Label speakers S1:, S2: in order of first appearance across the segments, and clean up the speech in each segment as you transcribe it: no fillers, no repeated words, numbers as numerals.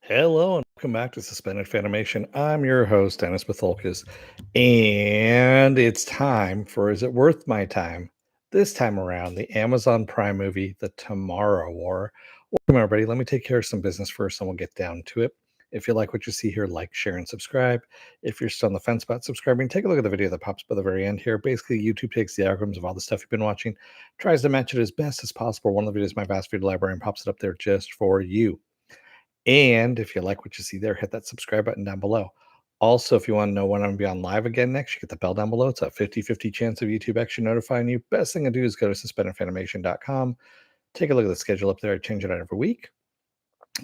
S1: Hello and welcome back to Suspended Fanimation. I'm your host, Dennis Bithoulkas, and it's time for Is It Worth My Time? This time around, the Amazon Prime movie, The Tomorrow War. Welcome, everybody. Let me take care of some business first and we'll get down to it. If you like what you see here, like, share, and subscribe. If you're still on the fence about subscribing, take a look at the video that pops up at the very end here. Basically, YouTube takes the algorithms of all the stuff you've been watching, tries to match it as best as possible. One of the videos, my vast video library, and pops it up there just for you. And if you like what you see there, hit that subscribe button down below. Also, if you want to know when I'm going to be on live again next, you get the bell down below. It's a 50-50 chance of YouTube actually notifying you. Best thing to do is go to suspendedfanimation.com. Take a look at the schedule up there. I change it out every week.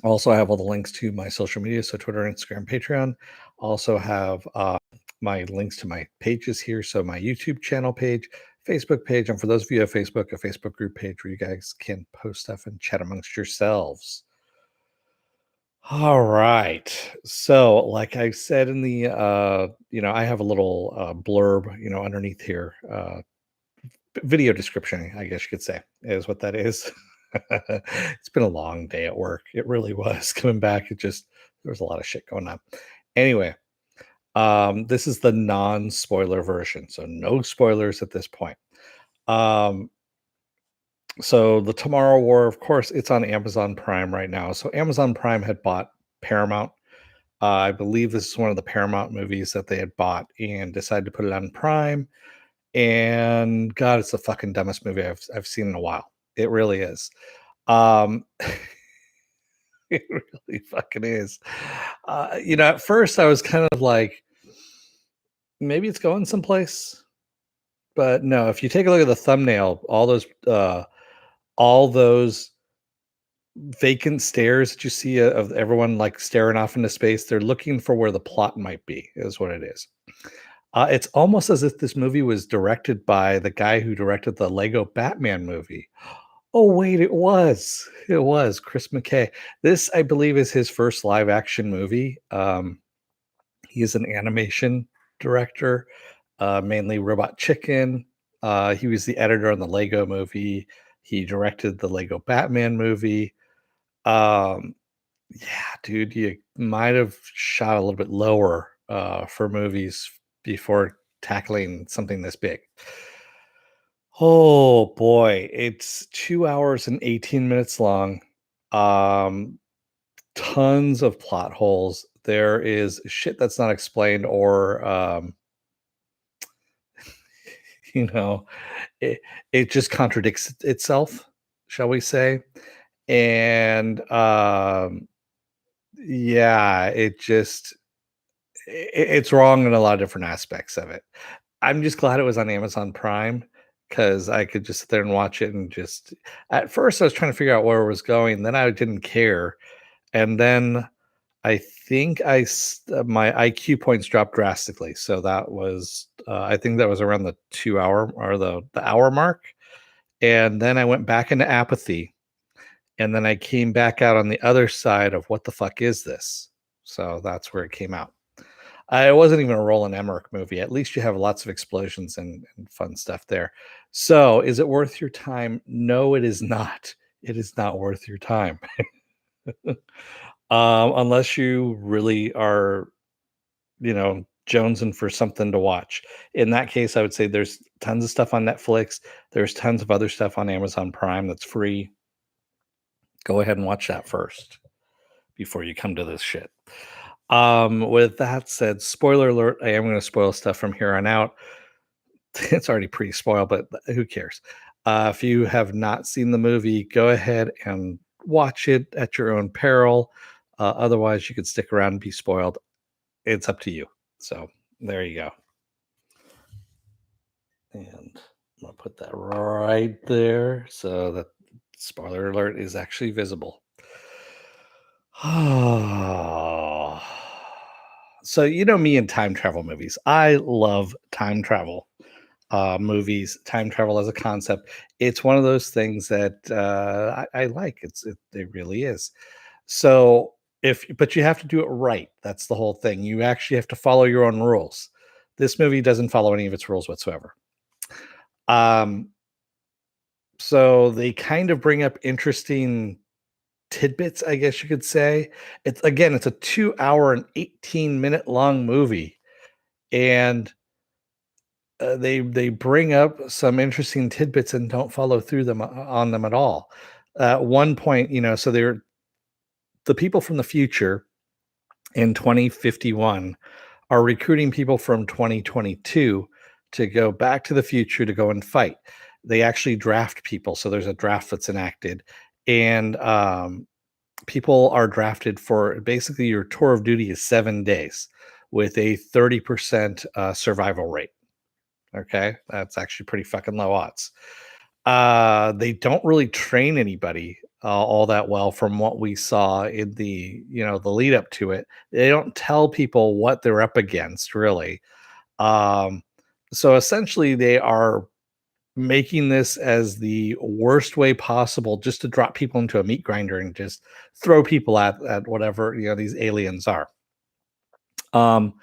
S1: Also, I have all the links to my social media, so Twitter, Instagram, Patreon. Also have my links to my pages here. So my YouTube channel page, Facebook page, and for those of you who have Facebook, a Facebook group page where you guys can post stuff and chat amongst yourselves. All right. So, like I said in the, I have a little blurb, underneath here, video description, I guess you could say, is what that is. It's been a long day at work. It really was coming back. There was a lot of shit going on. Anyway, this is the non-spoiler version. So, no spoilers at this point. So the Tomorrow War, of course, it's on Amazon Prime right now. So Amazon Prime had bought Paramount. I believe this is one of the Paramount movies that they had bought and decided to put it on Prime. And God, it's the fucking dumbest movie I've seen in a while. It really is. Um, it really fucking is. At first I was kind of like, maybe it's going someplace, but no. If you take a look at the thumbnail, all those vacant stares that you see of everyone like staring off into space, they're looking for where the plot might be, is what it is. It's almost as if this movie was directed by the guy who directed the Lego Batman movie. Oh, wait, it was. It was Chris McKay. This, I believe, is his first live action movie. He is an animation director, mainly Robot Chicken. He was the editor on the Lego movie. He directed the Lego Batman movie. Um, yeah, dude, you might have shot a little bit lower for movies before tackling something this big. Oh boy, it's 2 hours and 18 minutes long. Um, Tons of plot holes. There is shit that's not explained or you know, it it just contradicts itself, shall we say. And yeah, it's wrong in a lot of different aspects of it. I'm just glad it was on Amazon Prime because I could just sit there and watch it and just at first I was trying to figure out where it was going, then I didn't care. And then I think my IQ points dropped drastically. So that was I think that was around the 2 hour or the hour mark. And then I went back into apathy. And then I came back out on the other side of what the fuck is this? So that's where it came out. It wasn't even a Roland Emmerich movie. At least you have lots of explosions and fun stuff there. So, is it worth your time? No, it is not. It is not worth your time. Unless you really are, jonesing for something to watch. In that case, I would say there's tons of stuff on Netflix. There's tons of other stuff on Amazon Prime that's free. Go ahead and watch that first before you come to this shit. With that said, spoiler alert, I am going to spoil stuff from here on out. It's already pretty spoiled, but who cares? If you have not seen the movie, go ahead and watch it at your own peril. Otherwise, you could stick around and be spoiled. It's up to you. So there you go. And I'm going to put that right there so that spoiler alert is actually visible. So you know me and time travel movies. I love time travel movies, time travel as a concept. It's one of those things that I like. It really is. So but you have to do it right. That's the whole thing. You actually have to follow your own rules. This movie doesn't follow any of its rules whatsoever. So they kind of bring up interesting tidbits, I guess you could say. It's a 2 hour and 18-minute long movie, and they bring up some interesting tidbits and don't follow through them on them at all. At one point, so they're the people from the future in 2051 are recruiting people from 2022 to go back to the future to go and fight. They actually draft people, so there's a draft that's enacted, and people are drafted for basically your tour of duty is 7 days with a 30% survival rate. Okay, that's actually pretty fucking low odds. They don't really train anybody all that well from what we saw in the lead up to it. They don't tell people what they're up against really. Um, so essentially, they are making this as the worst way possible, just to drop people into a meat grinder and just throw people at whatever these aliens are. Um,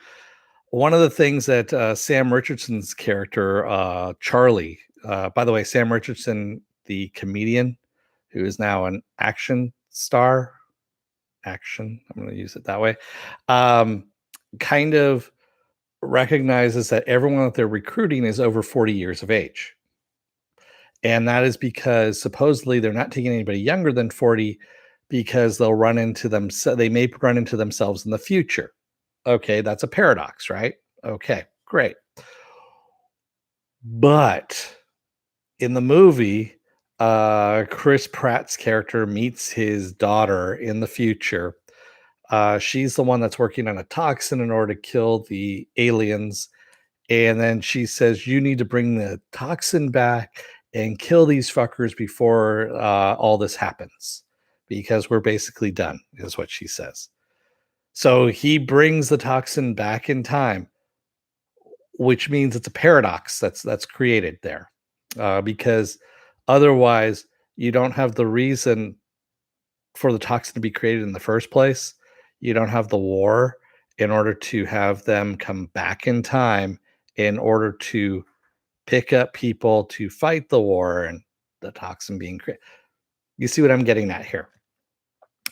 S1: One of the things that Sam Richardson's character, Charlie, by the way, Sam Richardson, the comedian who is now an action star, I'm going to use it that way, um, kind of recognizes that everyone that they're recruiting is over 40 years of age. And that is because supposedly they're not taking anybody younger than 40 because they'll run into them. So they may run into themselves in the future. Okay, that's a paradox, right? Okay, great. But in the movie, Chris Pratt's character meets his daughter in the future. She's the one that's working on a toxin in order to kill the aliens. And then she says, "You need to bring the toxin back and kill these fuckers before all this happens because we're basically done," is what she says. So he brings the toxin back in time, which means it's a paradox that's created there, because otherwise you don't have the reason for the toxin to be created in the first place. You don't have the war in order to have them come back in time in order to pick up people to fight the war and the toxin being created. You see what I'm getting at here?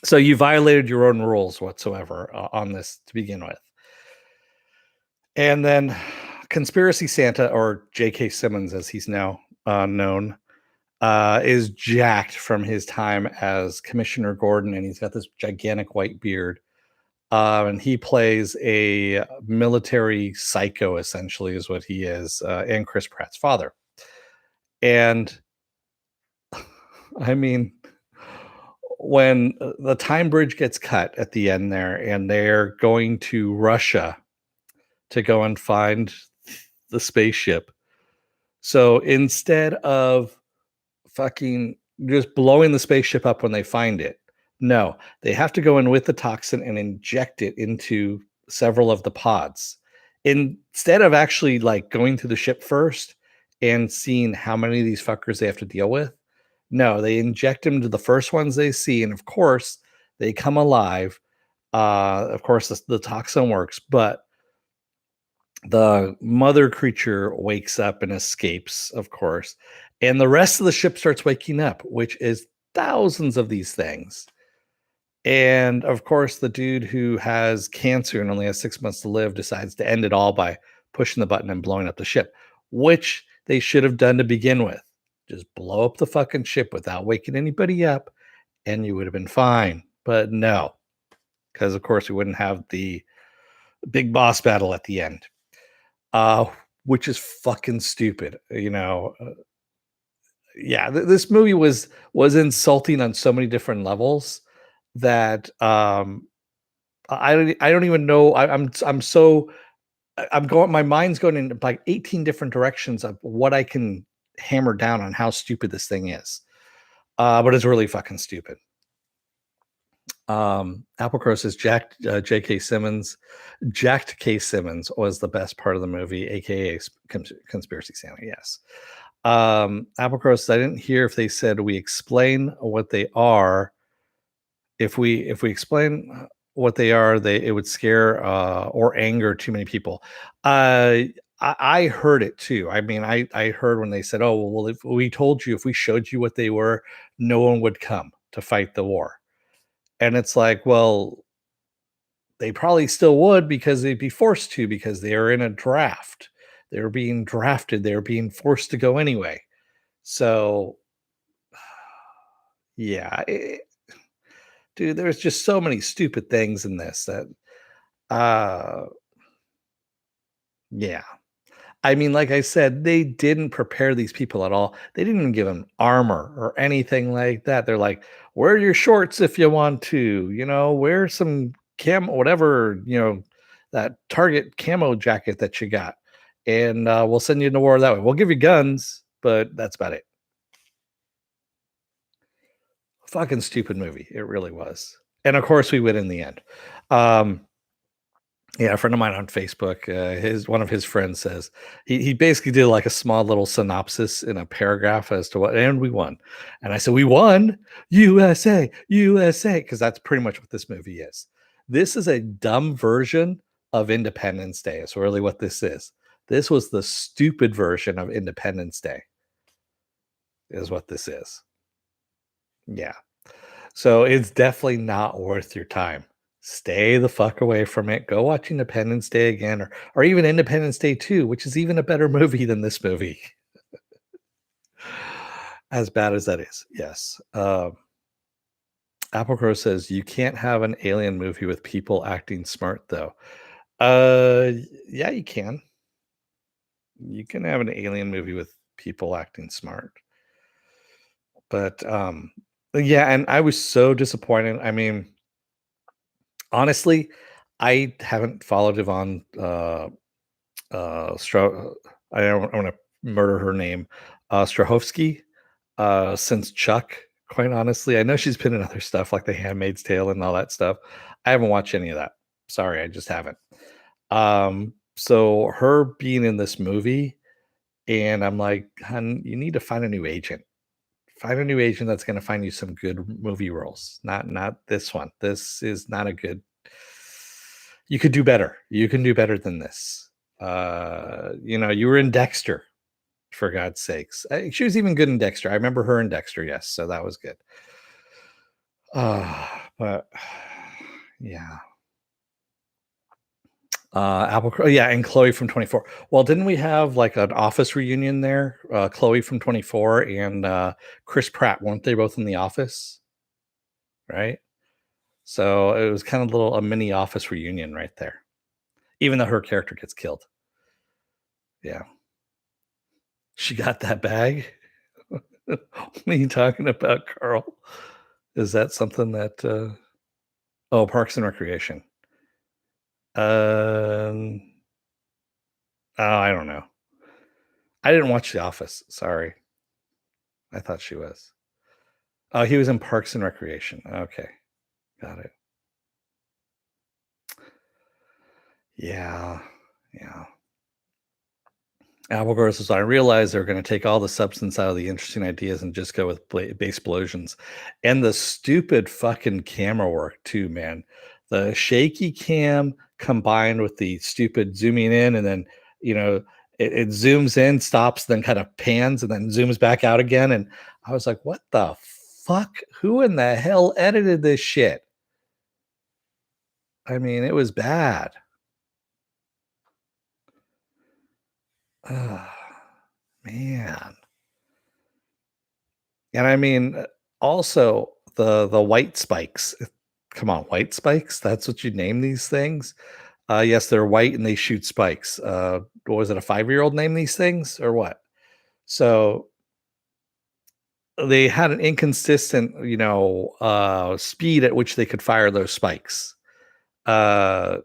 S1: So you violated your own rules whatsoever on this to begin with. And then Conspiracy Santa, or J.K. Simmons as he's now known, is jacked from his time as Commissioner Gordon, and he's got this gigantic white beard. And he plays a military psycho, essentially, is what he is, and Chris Pratt's father. And I mean, when the time bridge gets cut at the end there, and they're going to Russia to go and find the spaceship. So instead of fucking just blowing the spaceship up when they find it, no, they have to go in with the toxin and inject it into several of the pods. Instead of actually like going to the ship first and seeing how many of these fuckers they have to deal with, no, they inject them to the first ones they see, and of course they come alive. Of course, the toxin works, but the mother creature wakes up and escapes, of course, and the rest of the ship starts waking up, which is thousands of these things. And of course, the dude who has cancer and only has 6 months to live decides to end it all by pushing the button and blowing up the ship, which they should have done to begin with. Just blow up the fucking ship without waking anybody up, and you would have been fine. But no, because of course we wouldn't have the big boss battle at the end, uh, which is fucking stupid. Yeah, this movie was insulting on so many different levels that I don't even know. I'm so I'm going. My mind's going in like 18 different directions of what I can hammer down on how stupid this thing is. But it's really fucking stupid. Applecrow says J.K. Simmons, Jacked K. Simmons was the best part of the movie, aka Conspiracy Santa. Yes. Applecrow says I didn't hear if they said we explain what they are. If we explain what they are, it would scare or anger too many people. I heard it too. I mean, I heard when they said, "Oh well, if we told you, if we showed you what they were, no one would come to fight the war." And it's like, well, they probably still would because they'd be forced to because they are in a draft. They're being drafted. They're being forced to go anyway. So, yeah, dude, there's just so many stupid things in this that, uh, yeah. I mean, like I said, they didn't prepare these people at all. They didn't even give them armor or anything like that. They're like, wear your shorts if you want to, wear some whatever, that Target camo jacket that you got. And we'll send you into war that way. We'll give you guns, but that's about it. Fucking stupid movie. It really was. And of course, we win in the end. Um, Yeah, a friend of mine on Facebook, his one of his friends says he basically did like a small little synopsis in a paragraph as to what, and we won. And I said, "We won, USA, USA," because that's pretty much what this movie is. This is a dumb version of Independence Day. Is really what this is. This was the stupid version of Independence Day. Is what this is. Yeah. So it's definitely not worth your time. Stay the fuck away from it. Go watch Independence Day again or even Independence Day 2, which is even a better movie than this movie. As bad as that is. Yes. Apple Crow says you can't have an alien movie with people acting smart though. Yeah, you can. You can have an alien movie with people acting smart. But yeah, and I was so disappointed. I mean, honestly, I haven't followed Yvonne I don't want to murder her name, Strahovski, since Chuck. Quite honestly, I know she's been in other stuff like The Handmaid's Tale and all that stuff. I haven't watched any of that. Sorry, I just haven't. So her being in this movie, and I'm like, hun, you need to find a new agent. Find a new agent that's going to find you some good movie roles. Not this one. This is not a good. You could do better. You can do better than this. You were in Dexter, for God's sakes. She was even good in Dexter. I remember her in Dexter, yes, so that was good. But yeah. Yeah, and Chloe from 24. Well, didn't we have like an office reunion there? Chloe from 24 and Chris Pratt, weren't they both in the office? Right? So it was kind of a mini office reunion right there. Even though her character gets killed. Yeah. She got that bag. What are you talking about, Carl? Is that something that oh, Parks and Recreation. Um oh, I don't know. I didn't watch The Office. Sorry. I thought she was. Oh, he was in Parks and Recreation. Okay. Got it. Yeah. Yeah. Apple says, I realize they're going to take all the substance out of the interesting ideas and just go with base explosions. And the stupid fucking camera work, too, man. The shaky cam combined with the stupid zooming in and then, you know, it zooms in, stops, then kind of pans and then zooms back out again. And I was like, what the fuck? Who in the hell edited this shit? I mean, it was bad. Ugh, man. And I mean, also the white spikes. Come on, white spikes? That's what you name these things? Yes, they're white and they shoot spikes. What was it, a 5-year-old name these things or what? So they had an inconsistent, speed at which they could fire those spikes. Uh,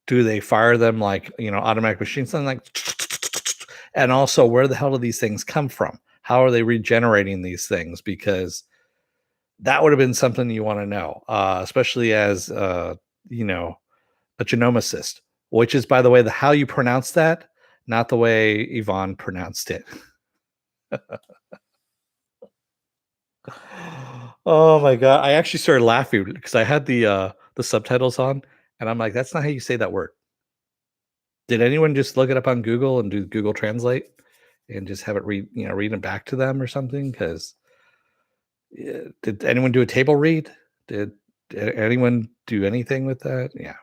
S1: do they fire them like, automatic machines? Something like, and also where the hell do these things come from? How are they regenerating these things? Because that would have been something you want to know, especially as you know, a genomicist, which is, by the way, the how you pronounce that, not the way Yvonne pronounced it. Oh my god, I actually started laughing because I had the subtitles on, and I'm like, that's not how you say that word. Did anyone just look it up on Google and do Google Translate and just have it read it back to them or something? Because did anyone do a table read? Did Anyone do anything with that? Yeah.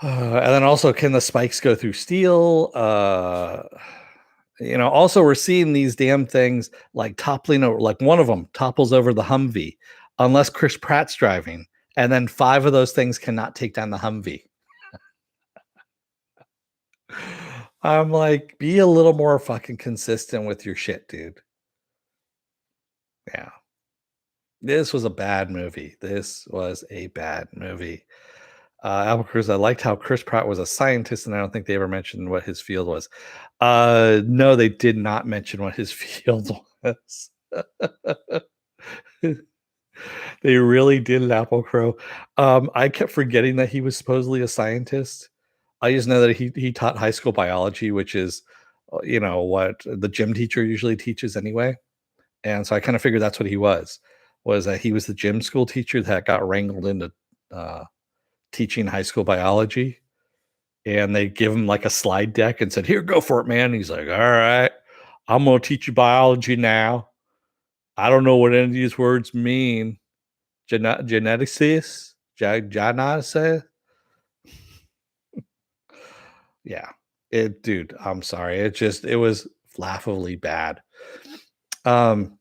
S1: And then also, can the spikes go through steel? Also we're seeing these damn things like toppling over, like one of them topples over the Humvee, unless Chris Pratt's driving, and then five of those things cannot take down the Humvee. I'm like, be a little more fucking consistent with your shit, dude. Yeah. This was a bad movie. This was a bad movie. Apple Cruz, I liked how Chris Pratt was a scientist, and I don't think they ever mentioned what his field was. No, they did not mention what his field was. They really did an Apple Crow. I kept forgetting that he was supposedly a scientist. I just know that he taught high school biology, which is, what the gym teacher usually teaches anyway. And so I kind of figured that's what he was that he was the gym school teacher that got wrangled into uh, teaching high school biology. And they give him like a slide deck and said, "Here, go for it, man." And he's like, "All right, I'm going to teach you biology now. I don't know what any of these words mean. Geneticist? Genesis?" Yeah. Dude, I'm sorry. It was laughably bad. Um,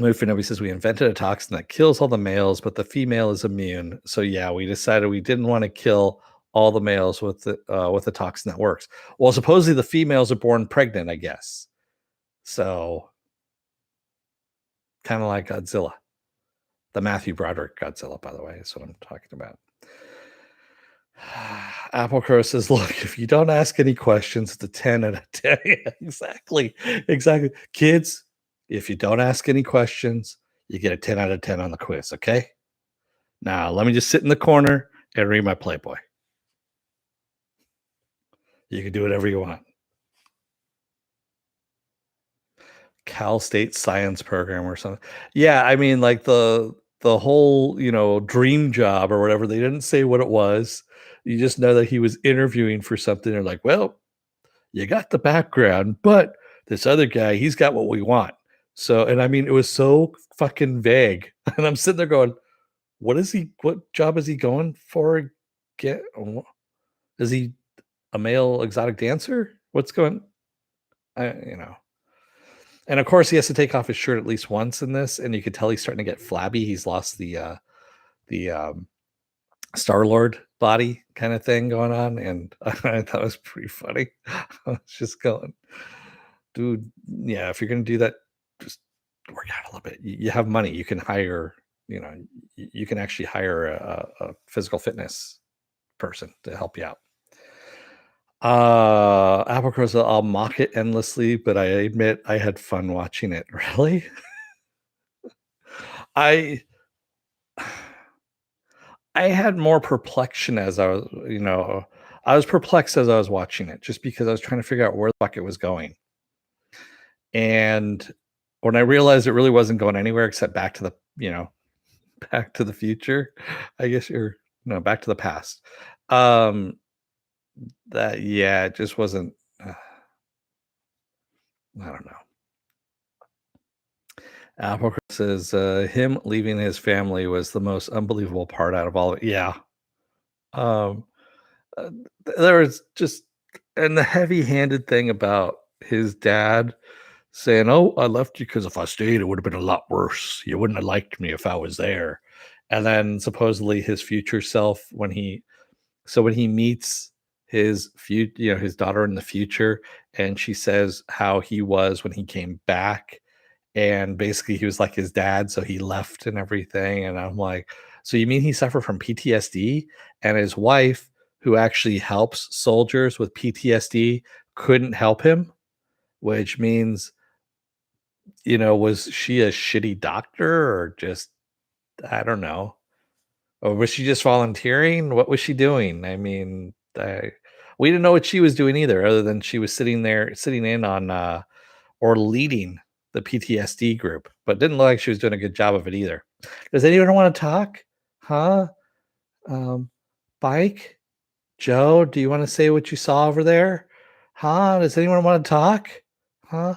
S1: Luffy says we invented a toxin that kills all the males, but the female is immune. So yeah, we decided we didn't want to kill all the males with the toxin that works. Well, supposedly the females are born pregnant, I guess. So kind of like Godzilla, the Matthew Broderick Godzilla, by the way, is what I'm talking about. Apple Crow says, "Look, if you don't ask any questions, it's a 10 out of 10." Yeah, exactly. Exactly. Kids, if you don't ask any questions, you get a 10 out of 10 on the quiz, okay? Now, let me just sit in the corner and read my Playboy. You can do whatever you want. Cal State Science Program or something. Yeah, I mean, like the whole, dream job or whatever, they didn't say what it was. You just know that he was interviewing for something. They're like, "Well, you got the background, but this other guy, he's got what we want." So, and I mean, it was so fucking vague. And I'm sitting there going, what job is he going for? Get Is he a male exotic dancer? What's going I, you know. And of course he has to take off his shirt at least once in this, and you could tell he's starting to get flabby. He's lost the Star-Lord body kind of thing going on, and I thought it was pretty funny. I was just going, dude, yeah, if you're gonna do that, just work out a little bit. You have money, you can hire, you can actually hire a physical fitness person to help you out. Apple Crow's, I'll mock it endlessly, but I admit I had fun watching it. Really? I I had more perplexion as I was perplexed as I was watching it, just because I was trying to figure out where the fuck it was going. And when I realized it really wasn't going anywhere except back to Back to the Future, I guess, or no, Back to the Past. Um, that yeah, it just wasn't. I don't know. Apple says him leaving his family was the most unbelievable part out of all of it. Yeah. Um, uh, there was just, and the heavy-handed thing about his dad saying, "Oh, I left you because if I stayed, it would have been a lot worse. You wouldn't have liked me if I was there." And then supposedly his future self, when he meets his daughter in the future, and she says how he was when he came back, and basically he was like his dad, so he left and everything. And I'm like, so you mean he suffered from PTSD, and his wife, who actually helps soldiers with PTSD, couldn't help him, which means, was she a shitty doctor, or just, I don't know, or was she just volunteering? What was she doing? I mean, we didn't know what she was doing either, other than she was sitting in on or leading the PTSD group, but didn't look like she was doing a good job of it either. Does anyone want to talk? Huh? Um, Bike? Joe, do you want to say what you saw over there? Huh? Does anyone want to talk? Huh?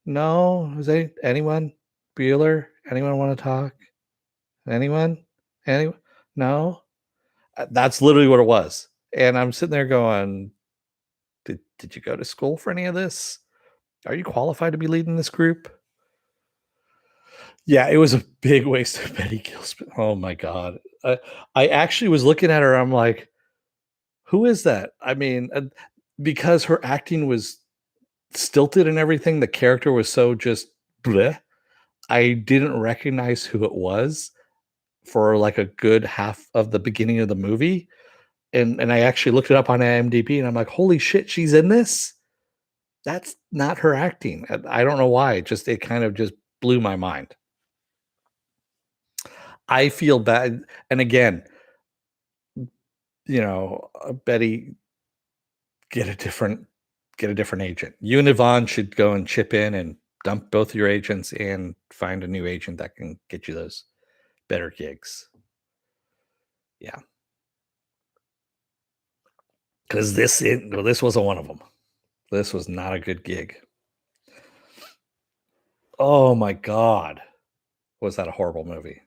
S1: No? Is anyone? Bueller? Anyone wanna talk? Anyone? Anyone? No? That's literally what it was, and I'm sitting there going, "Did you go to school for any of this? Are you qualified to be leading this group?" Yeah, it was a big waste of Betty Gilspin. Oh my god. I actually was looking at her, I'm like, "Who is that?" I mean, because her acting was stilted and everything, the character was so just bleh, I didn't recognize who it was for, like, a good half of the beginning of the movie, and I actually looked it up on IMDb, and I'm like, "Holy shit, she's in this? That's not her acting." I don't know why, it kind of just blew my mind. I feel bad, and again, Betty, get a different get a different agent. You and Yvonne should go and chip in and dump both your agents and find a new agent that can get you those better gigs. Yeah, because this wasn't one of them. This was not a good gig. Oh my god, was that a horrible movie?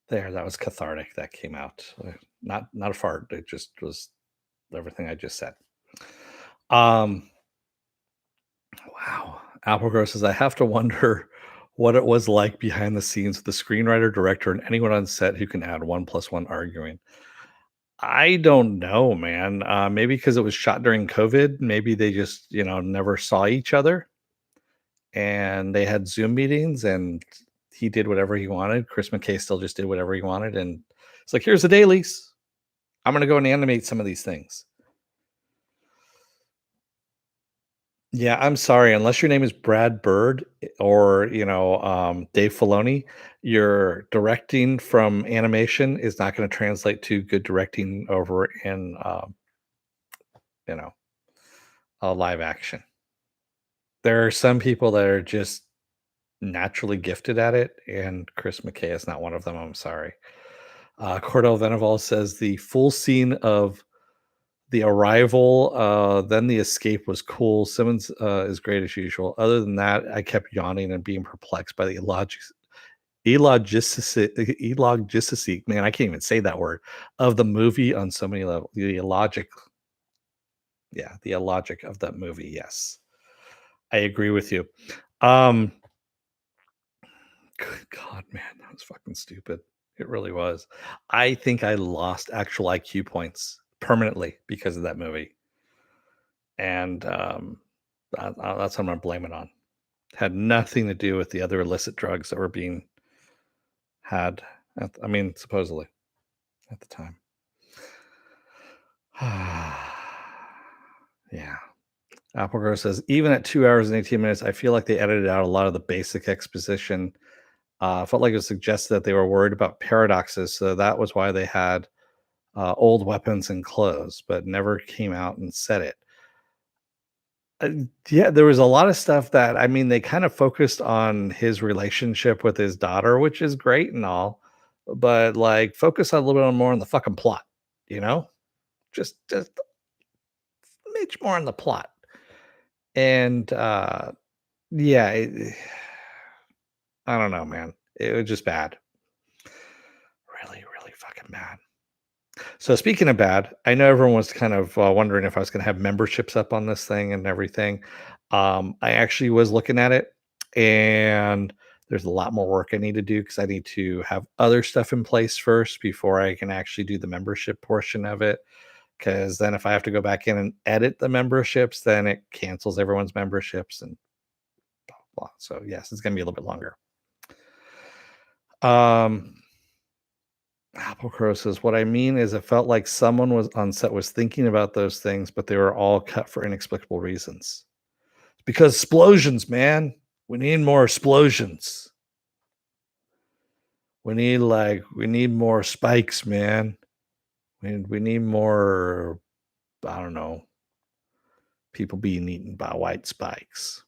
S1: There, that was cathartic. That came out. Not a fart. It just was everything I just said. Um, wow. Applegross says, I have to wonder what it was like behind the scenes with the screenwriter, director, and anyone on set who can add one plus one arguing. I don't know, man. Maybe because it was shot during COVID, maybe they just, never saw each other and they had Zoom meetings and he did whatever he wanted. Chris McKay still just did whatever he wanted. And it's like, here's the dailies. I'm going to go and animate some of these things. Yeah, I'm sorry. Unless your name is Brad Bird or, Dave Filoni, your directing from animation is not going to translate to good directing over in, you know, live action. There are some people that are just naturally gifted at it, and Chris McKay is not one of them. I'm sorry. Cordell Veneval says the full scene of the arrival, then the escape was cool. Simmons is great as usual. Other than that, I kept yawning and being perplexed by the illogicistic, man, I can't even say that word, of the movie on so many levels. The illogic of that movie. Yes, I agree with you. Um, Good God, man, that was fucking stupid. It really was. I think I lost actual IQ points permanently because of that movie, and that's what I'm gonna blame it on. Had nothing to do with the other illicit drugs that were being had. Supposedly at the time. Yeah. Applegrow says even at 2 hours and 18 minutes, I feel like they edited out a lot of the basic exposition. Felt like it suggested that they were worried about paradoxes, so that was why they had old weapons and clothes, but never came out and said it. Uh, yeah, there was a lot of stuff that they kind of focused on his relationship with his daughter, which is great and all, but like focus a little bit more on the fucking plot, you know? Just much more on the plot. And yeah, I don't know, man. It was just bad. Really, really fucking bad. So speaking of bad, I know everyone was kind of wondering if I was going to have memberships up on this thing and everything. I actually was looking at it, and there's a lot more work I need to do because I need to have other stuff in place first before I can actually do the membership portion of it. Because then if I have to go back in and edit the memberships, then it cancels everyone's memberships and blah blah. So yes, it's going to be a little bit longer. Um, Apple Crow says, "What I mean is, it felt like someone was on set was thinking about those things, but they were all cut for inexplicable reasons. Because explosions, man. We need more explosions. We need more spikes, man. We need more. I don't know. People being eaten by white spikes.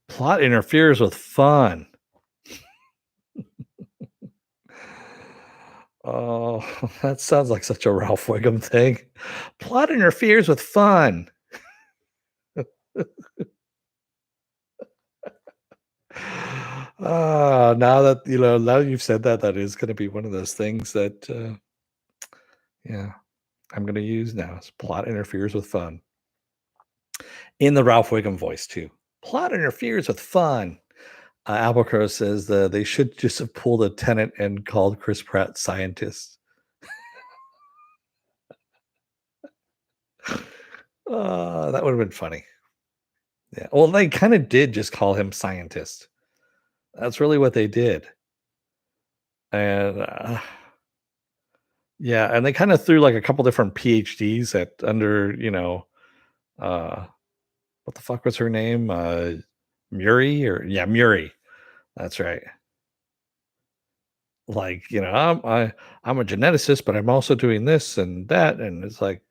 S1: Plot interferes with fun. Oh, that sounds like such a Ralph Wiggum thing. Plot interferes with fun. Now that now you've said that, that is gonna be one of those things that, yeah, I'm gonna use now. Is plot interferes with fun. In the Ralph Wiggum voice too. Plot interferes with fun. Albuquerque says that they should just have pulled a tenant and called Chris Pratt scientist. That would have been funny. Yeah. Well, they kind of did just call him scientist. That's really what they did. And yeah, and they kind of threw like a couple different PhDs at under, uh, what the fuck was her name? Muri or yeah, Muri. That's right. Like, I'm a geneticist, but I'm also doing this and that. And it's like,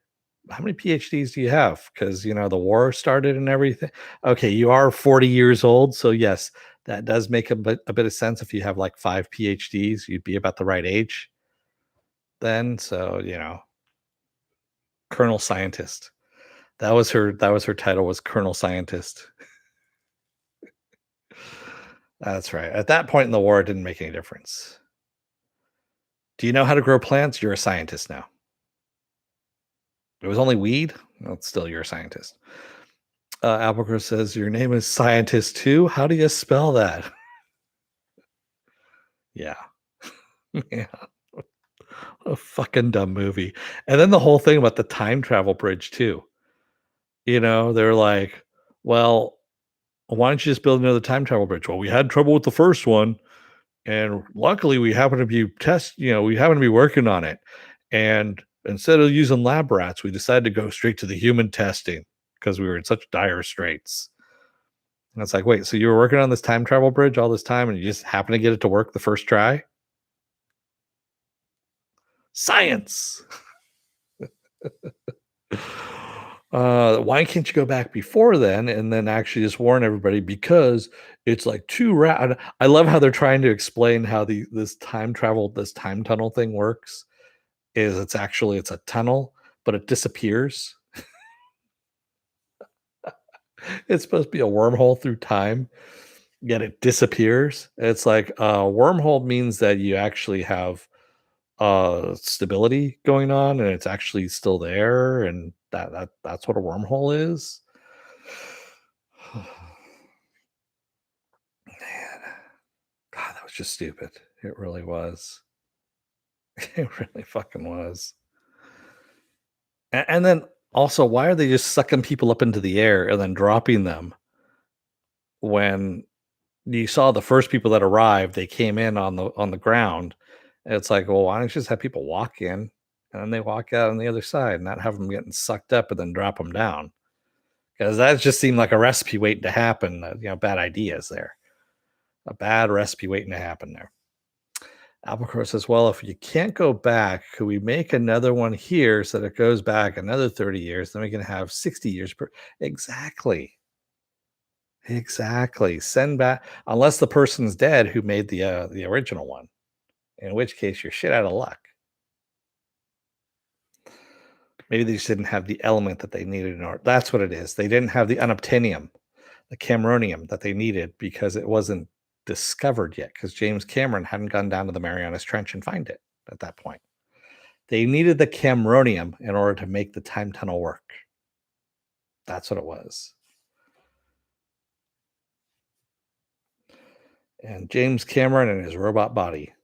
S1: how many PhDs do you have? Because the war started and everything. Okay, you are 40 years old, so yes, that does make a bit of sense. If you have like 5 PhDs, you'd be about the right age then. So Colonel Scientist. That was her title, was Colonel Scientist. That's right. At that point in the war, it didn't make any difference. Do you know how to grow plants? You're a scientist now. It was only weed. Well, it's still you're a scientist. Albuquerque says your name is Scientist too. How do you spell that? Yeah. Yeah, a fucking dumb movie. And then the whole thing about the time travel bridge too. They're like, "Well, why don't you just build another time travel bridge?" Well, we had trouble with the first one, and luckily we happen to be working on it. And instead of using lab rats, we decided to go straight to the human testing because we were in such dire straits. And it's like, wait, so you were working on this time travel bridge all this time and you just happen to get it to work the first try? Science. Why can't you go back before then and then actually just warn everybody because it's like I love how they're trying to explain how this time tunnel thing works. It's a tunnel, but it disappears. It's supposed to be a wormhole through time, yet it disappears. It's like wormhole means that you actually have stability going on and it's actually still there, and that's what a wormhole is. Man, God, that was just stupid. It really was. It really fucking was. And then also, why are they just sucking people up into the air and then dropping them when you saw the first people that arrived? They came in on the ground. And it's like, well, why don't you just have people walk in and then they walk out on the other side, and not have them getting sucked up and then drop them down? Because that just seemed like a recipe waiting to happen. Bad ideas there. A bad recipe waiting to happen there. Albacore says, well, if you can't go back, could we make another one here so that it goes back another 30 years? Then we can have 60 years per. Exactly. Exactly. Send back, unless the person's dead who made the original one, in which case you're shit out of luck. Maybe they just didn't have the element that they needed in order. That's what it is. They didn't have the unobtainium, the Cameronium that they needed because it wasn't discovered yet, because James Cameron hadn't gone down to the Marianas Trench and find it at that point. They needed the Cameronium in order to make the time tunnel work. That's what it was. And James Cameron and his robot body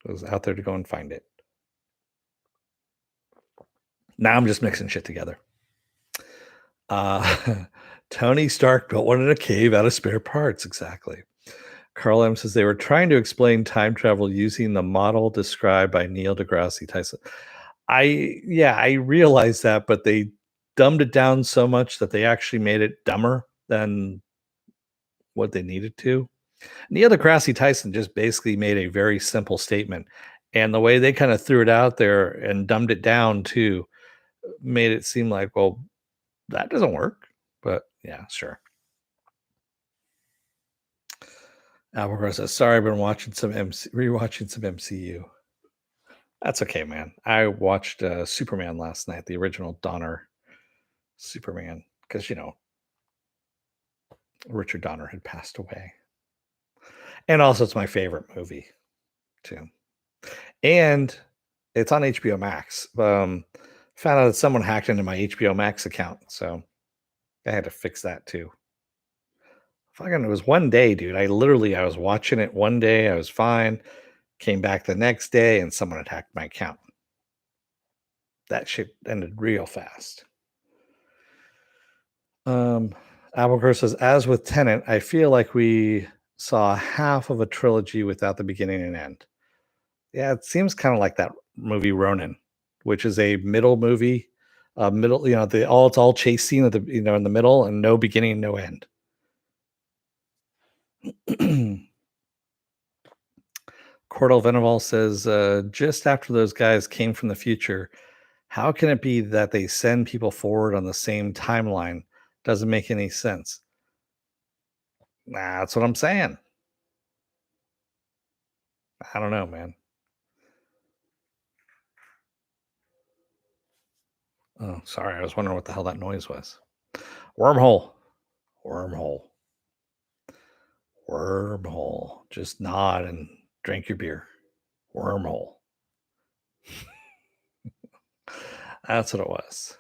S1: was out there to go and find it. Now I'm just mixing shit together. Uh, Tony Stark built one in a cave out of spare parts. Exactly. Carl M says they were trying to explain time travel using the model described by Neil deGrasse Tyson. I realize that, but they dumbed it down so much that they actually made it dumber than what they needed to. Neil deGrasse Tyson just basically made a very simple statement, and the way they kind of threw it out there and dumbed it down too made it seem like, well, that doesn't work. But yeah, sure. Alvarez says, "Sorry, I've been watching some rewatching some MCU." That's okay, man. I watched Superman last night, the original Donner Superman, because Richard Donner had passed away. And also it's my favorite movie too. And it's on HBO Max. Found out that someone hacked into my HBO Max account, so I had to fix that too. Fucking, it was one day, dude. I was watching it one day, I was fine. Came back the next day, and someone attacked my account. That shit ended real fast. Um, Applecrow says, as with Tenant, I feel like we saw half of a trilogy without the beginning and end. Yeah, it seems kind of like that movie Ronin, which is a middle movie, middle, it's all chase scene at the in the middle and no beginning, no end. Cordell Veneval says, just after those guys came from the future, how can it be that they send people forward on the same timeline? Doesn't make any sense. Nah, that's what I'm saying. I don't know, man. Oh, sorry. I was wondering what the hell that noise was. Wormhole. Wormhole. Wormhole. Just nod and drink your beer. Wormhole. That's what it was.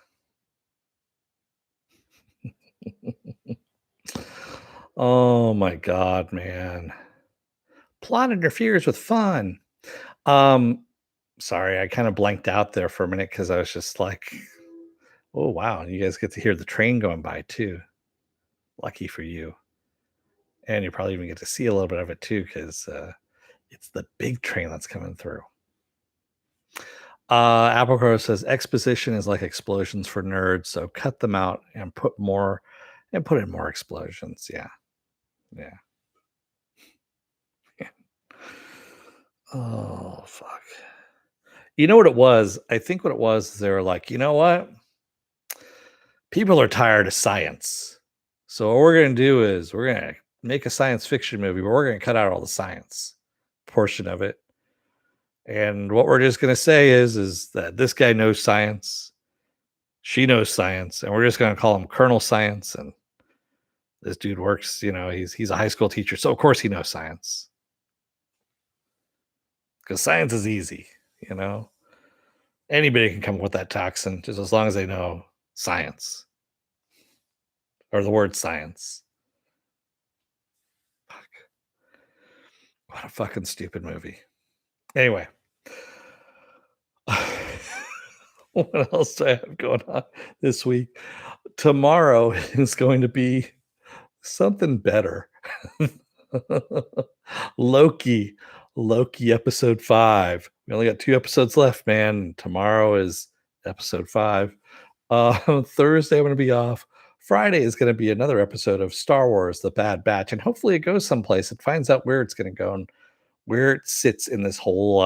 S1: Oh my god, man. Plot interferes with fun. Um, sorry, I kind of blanked out there for a minute because I was just like, oh wow, you guys get to hear the train going by too. Lucky for you. And you probably even get to see a little bit of it too, because it's the big train that's coming through. Applecrow says exposition is like explosions for nerds, so cut them out and put in more explosions. Yeah. Yeah. Yeah. Oh fuck. You know what it was? I think what it was, they were like, you know what? People are tired of science. So what we're gonna do is we're gonna make a science fiction movie, but we're gonna cut out all the science portion of it. And what we're just gonna say is that this guy knows science, she knows science, and we're just gonna call him Colonel Science. And this dude works, he's a high school teacher, so of course he knows science because science is easy. You know, anybody can come up with that toxin just as long as they know science or the word science. Fuck. What a fucking stupid movie. Anyway, what else do I have going on this week? Tomorrow is going to be something better. Loki, Loki episode 5. We only got 2 episodes left, man. Tomorrow is episode 5. Thursday I'm going to be off. Friday is going to be another episode of Star Wars: The Bad Batch, and hopefully it goes someplace. It finds out where it's going to go and where it sits in this whole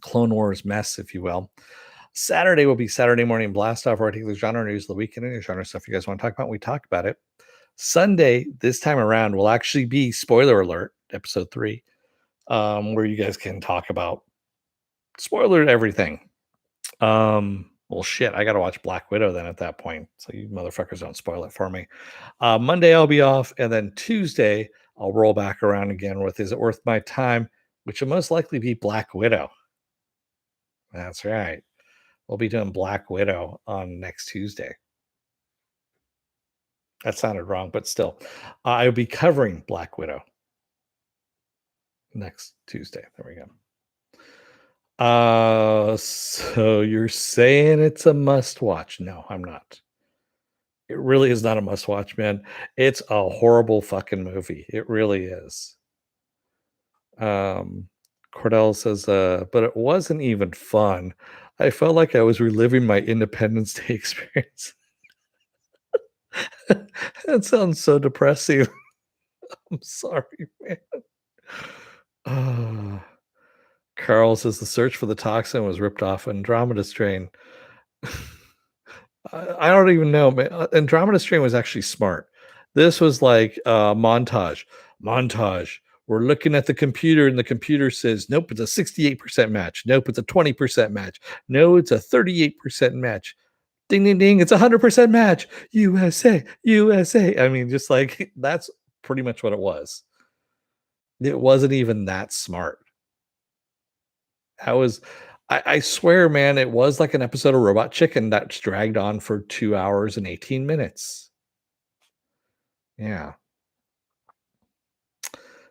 S1: Clone Wars mess, if you will. Saturday will be Saturday morning blast off, where I take the genre news of the weekend and genre stuff you guys want to talk about. We talk about it. Sunday, this time around, will actually be spoiler alert, episode 3, where you guys can talk about spoiler everything. Well, shit, I got to watch Black Widow then at that point. So you motherfuckers don't spoil it for me. Monday, I'll be off. And then Tuesday, I'll roll back around again with Is It Worth My Time, which will most likely be Black Widow. That's right. We'll be doing Black Widow on next Tuesday. That sounded wrong, but still, I'll be covering Black Widow next Tuesday. There we go. So you're saying it's a must watch? No, I'm not. It really is not a must watch, man. It's a horrible fucking movie. It really is. Um, Cordell says, but it wasn't even fun. I felt like I was reliving my Independence Day experience. That sounds so depressing. I'm sorry, man. Ah. Carl says the search for the toxin was ripped off Andromeda Strain. I don't even know, man. Andromeda Strain was actually smart. This was like montage. Montage. We're looking at the computer, and the computer says, nope, it's a 68% match. Nope, it's a 20% match. No, it's a 38% match. Ding, ding, ding. It's a 100% match. USA, USA. I mean, just like that's pretty much what it was. It wasn't even that smart. I was I swear, man, it was like an episode of Robot Chicken that's dragged on for 2 hours and 18 minutes. Yeah.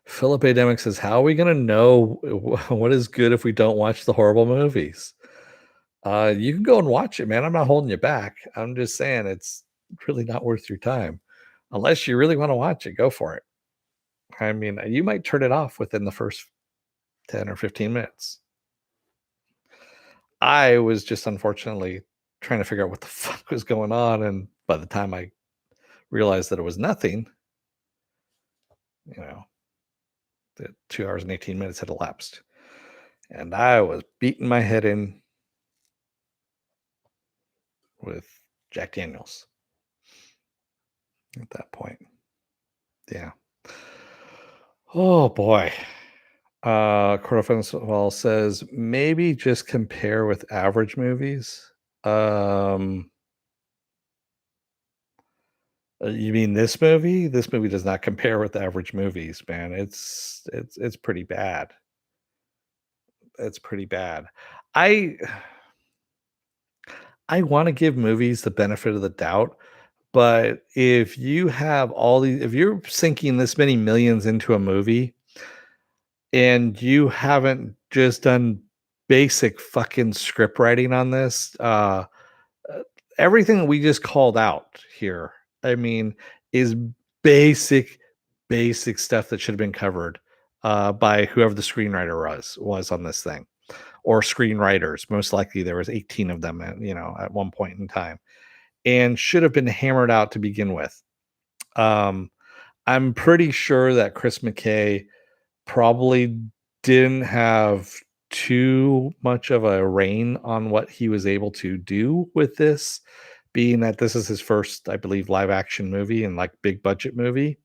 S1: Philip A. Demick says, "How are we gonna know what is good if we don't watch the horrible movies?" You can go and watch it, man. I'm not holding you back. I'm just saying it's really not worth your time. Unless you really wanna watch it, go for it. I mean, you might turn it off within the first 10 or 15 minutes. I was just unfortunately trying to figure out what the fuck was going on, and by the time I realized that it was nothing, you know, that 2 hours and 18 minutes had elapsed, and I was beating my head in with Jack Daniels at that point. Yeah. Oh, boy. Well says, "Maybe just compare with average movies." Um, you mean this movie? This movie does not compare with average movies, man. It's pretty bad. It's pretty bad. I I wanna give movies the benefit of the doubt, but if you're sinking this many millions into a movie and you haven't just done basic fucking script writing on this, uh, everything that we just called out here, I mean, is basic, basic stuff that should have been covered, by whoever the screenwriter was on this thing, or screenwriters. Most likely, there was 18 of them at one point in time, and should have been hammered out to begin with. Um, I'm pretty sure that Chris McKay probably didn't have too much of a reign on what he was able to do with this, being that this is his first, I believe, live action movie and like big budget movie.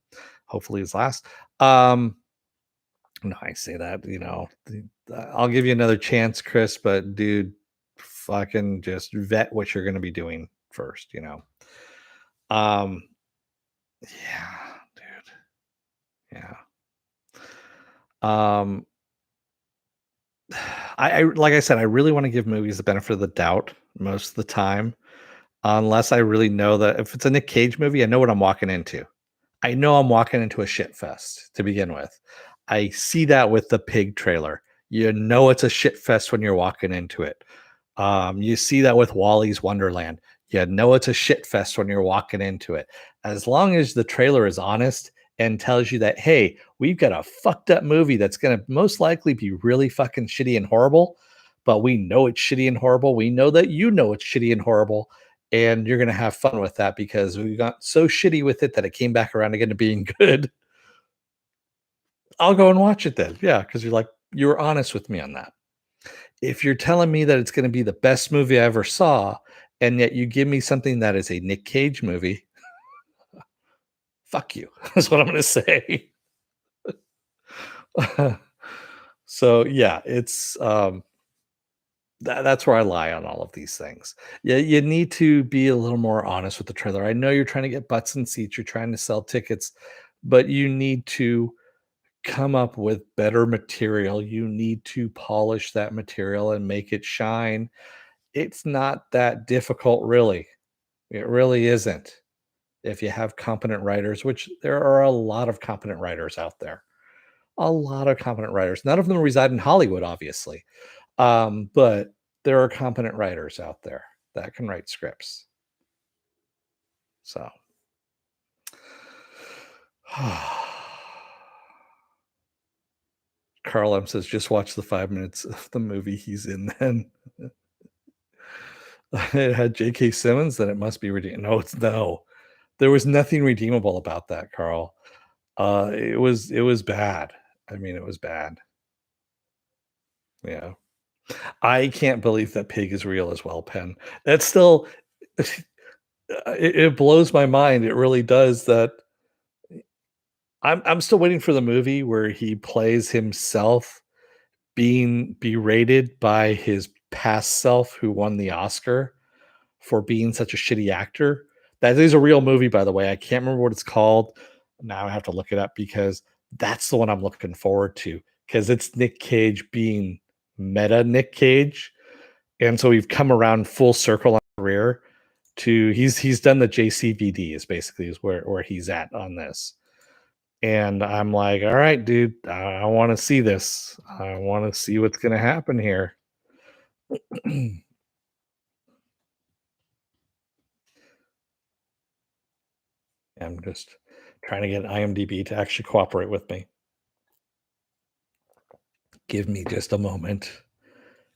S1: Hopefully his last. Um, no, I say that, I'll give you another chance, Chris, but dude, fucking just vet what you're gonna be doing first. Um, yeah, dude. Yeah. Um, I like I said, I really want to give movies the benefit of the doubt most of the time, unless I really know that if it's a Nick Cage movie, I know what I'm walking into. I know I'm walking into a shit fest to begin with. I see that with the Pig trailer. You know it's a shit fest when you're walking into it. You see that with Wally's Wonderland. You know it's a shit fest when you're walking into it. As long as the trailer is honest and tells you that, hey, we've got a fucked up movie that's going to most likely be really fucking shitty and horrible, but we know it's shitty and horrible. We know that you know it's shitty and horrible, and you're going to have fun with that because we got so shitty with it that it came back around again to being good. I'll go and watch it then. Yeah, because you were honest with me on that. If you're telling me that it's gonna be the best movie I ever saw, and yet you give me something that is a Nick Cage movie, fuck you, is what I'm gonna say. So, yeah, that's where I lie on all of these things. Yeah, you need to be a little more honest with the trailer. I know you're trying to get butts and seats, you're trying to sell tickets, but you need to come up with better material. You need to polish that material and make it shine. It's not that difficult, really. It really isn't. If you have competent writers, which there are a lot of competent writers out there, a lot of competent writers. None of them reside in Hollywood, obviously, but there are competent writers out there that can write scripts. So, Carl M says, just watch the 5 minutes of the movie he's in. Then it had J.K. Simmons, then it must be redeemed. No, it's no. There was nothing redeemable about that, Carl. It was bad. I mean, it was bad. Yeah. I can't believe that pig is real as well, Penn. That's still it blows my mind. It really does that I'm still waiting for the movie where he plays himself being berated by his past self who won the Oscar for being such a shitty actor. That is a real movie, by the way. I can't remember what it's called. Now I have to look it up because That's the one I'm looking forward to because it's Nick Cage being meta Nick Cage, and so we've come around full circle on career to he's done the JCVD is basically is where he's at on this. And I'm like, all right, dude, I want to see this. I want to see what's gonna happen here. I'm just trying to get IMDb to actually cooperate with me. Give me just a moment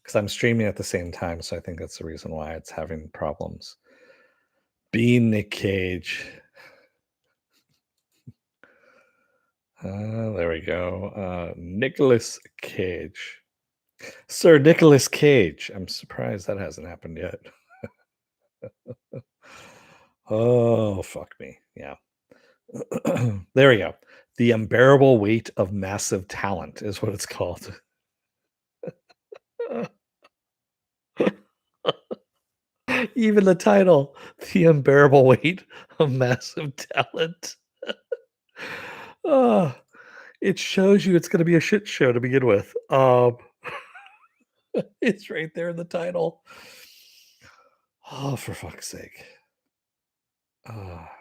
S1: because I'm streaming at the same time, so I think that's the reason why it's having problems. Being Nick Cage. There we go. Nicholas Cage. Sir Nicholas Cage. I'm surprised that hasn't happened yet. Oh, fuck me. Yeah. There we go. The unbearable weight of massive talent is what it's called. Even the title, The Unbearable Weight of Massive Talent. Oh, it shows you it's gonna be a shit show to begin with. It's right there in the title. Oh, for fuck's sake. Ah.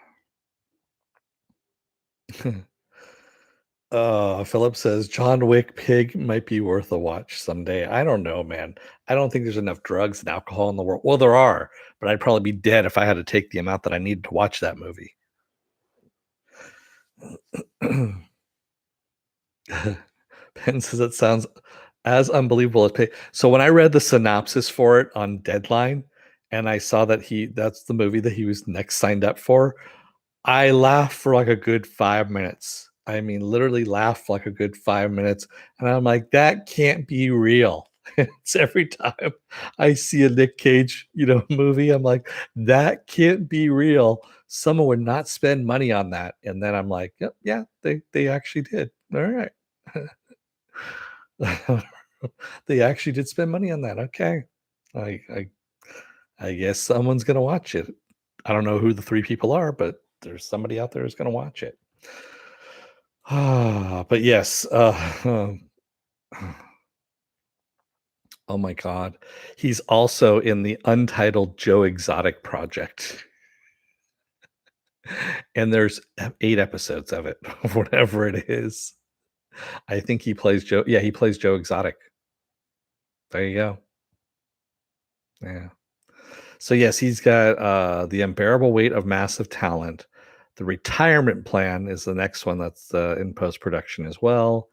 S1: Philip says John Wick Pig might be worth a watch someday. I don't know, man. I don't think there's enough drugs and alcohol in the world. Well, there are, but I'd probably be dead if I had to take the amount that I need to watch that movie. Ben says it sounds as unbelievable as Pig. So when I read the synopsis for it on Deadline, and I saw that that's the movie that he was next signed up for, I laughed for like a good 5 minutes. I mean, literally laughed for like a good 5 minutes, and I'm like, "That can't be real." It's every time I see a Nick Cage, movie, I'm like, "That can't be real. Someone would not spend money on that." And then I'm like, "Yep, yeah, they actually did. Alright." They actually did spend money on that, okay. I I I guess someone's gonna watch it. I don't know who the 3 people are, but there's somebody out there who's gonna watch it. But yes, oh my god. He's also in the untitled Joe Exotic project, and there's 8 episodes of it, whatever it is. I think he plays Joe yeah, he plays Joe Exotic. There you go. Yeah. So, yes, he's got, The Unbearable Weight of Massive Talent. The Retirement Plan is the next one that's, in post-production as well.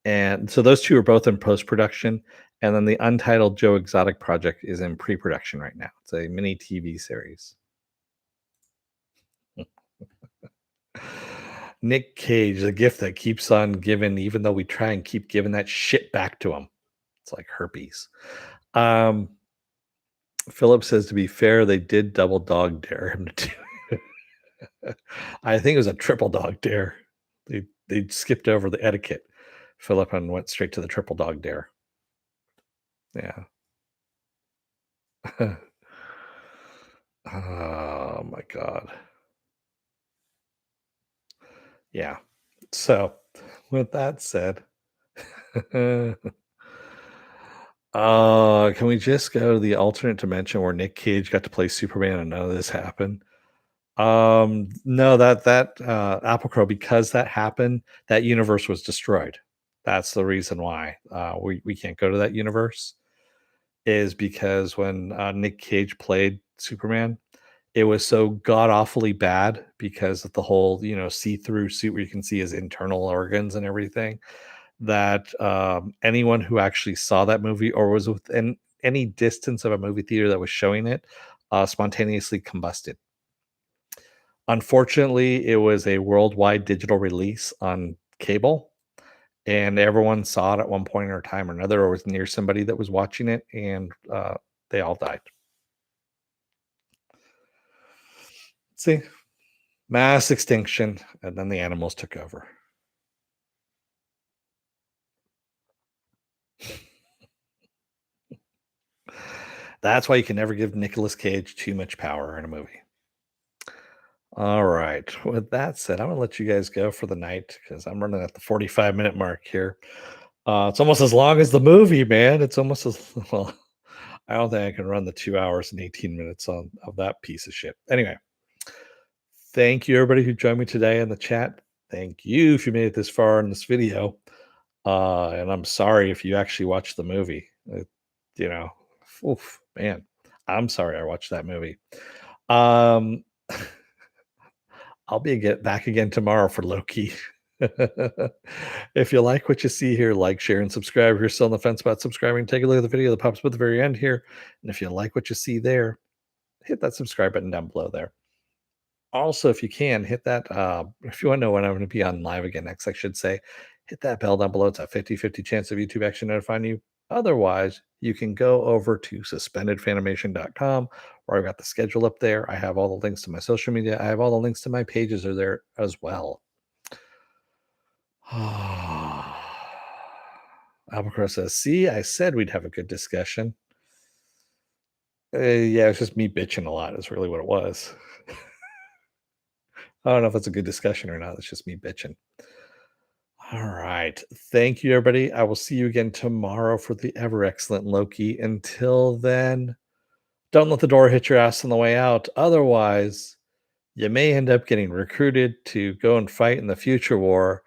S1: And so those 2 are both in post-production, and then the untitled Joe Exotic project is in pre-production right now. It's a mini TV series. Nick Cage, the gift that keeps on giving even though we try and keep giving that shit back to him. It's like herpes. Um, Philip says, "To be fair, they did double dog dare him to do." I think it was a triple dog dare. They skipped over the etiquette, Philip, and went straight to the triple dog dare. Yeah. Oh my god. Yeah. So, with that said, can we just go to the alternate dimension where Nick Cage got to play Superman and none of this happened? No, that Apple Crow, because that happened, that universe was destroyed. That's the reason why we can't go to that universe. Is because when Nick Cage played Superman, it was so god awfully bad because of the whole see through suit where you can see his internal organs and everything that anyone who actually saw that movie or was within any distance of a movie theater that was showing it spontaneously combusted. Unfortunately, it was a worldwide digital release on cable, and everyone saw it at one point or time or another, or was near somebody that was watching it, and they all died. See, mass extinction, and then the animals took over. That's why you can never give Nicolas Cage too much power in a movie. All right. With that said, I'm gonna let you guys go for the night because I'm running at the 45-minute mark here. It's almost as long as the movie, man. It's almost as well. I don't think I can run the 2 hours and 18 minutes on of that piece of shit. Anyway, thank you everybody who joined me today in the chat. Thank you if you made it this far in this video. And I'm sorry if you actually watched the movie. You know, oof, man, I'm sorry I watched that movie. Um, I'll be back again tomorrow for Loki. If you like what you see here, like, share, and subscribe. If you're still on the fence about subscribing, take a look at the video that pops up at the very end here. And if you like what you see there, hit that subscribe button down below there. Also, if you can, hit that, if you want to know when I'm going to be on live again next, I should say, hit that bell down below. It's a 50-50 chance of YouTube actually notifying you. Otherwise, you can go over to suspendedfanimation.com where I've got the schedule up there. I have all the links to my social media. I have all the links to my pages are there as well. Albacore says, see, I said we'd have a good discussion. Yeah, it's just me bitching a lot, is really what it was. I don't know if it's a good discussion or not. It's just me bitching. All right. Thank you, everybody. I will see you again tomorrow for the ever excellent Loki. Until then, don't let the door hit your ass on the way out. Otherwise, you may end up getting recruited to go and fight in the future war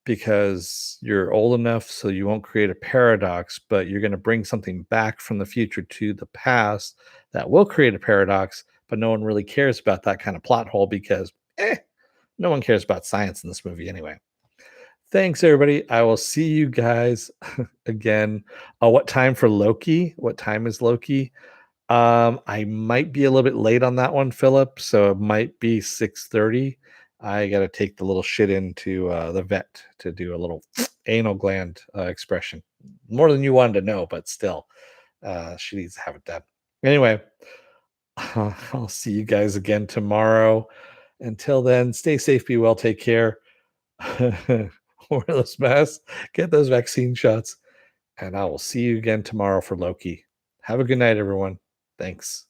S1: because you're old enough so you won't create a paradox, but you're going to bring something back from the future to the past that will create a paradox, but no one really cares about that kind of plot hole because no one cares about science in this movie anyway. Thanks, everybody. I will see you guys again. What time for Loki? What time is Loki? I might be a little bit late on that one, Philip. So it might be 6:30. I got to take the little shit into the vet to do a little anal gland expression. More than you wanted to know, but still, she needs to have it done. Anyway, I'll see you guys again tomorrow. Until then, stay safe, be well, take care. Wear those masks, get those vaccine shots, and I will see you again tomorrow for Loki. Have a good night, everyone. Thanks.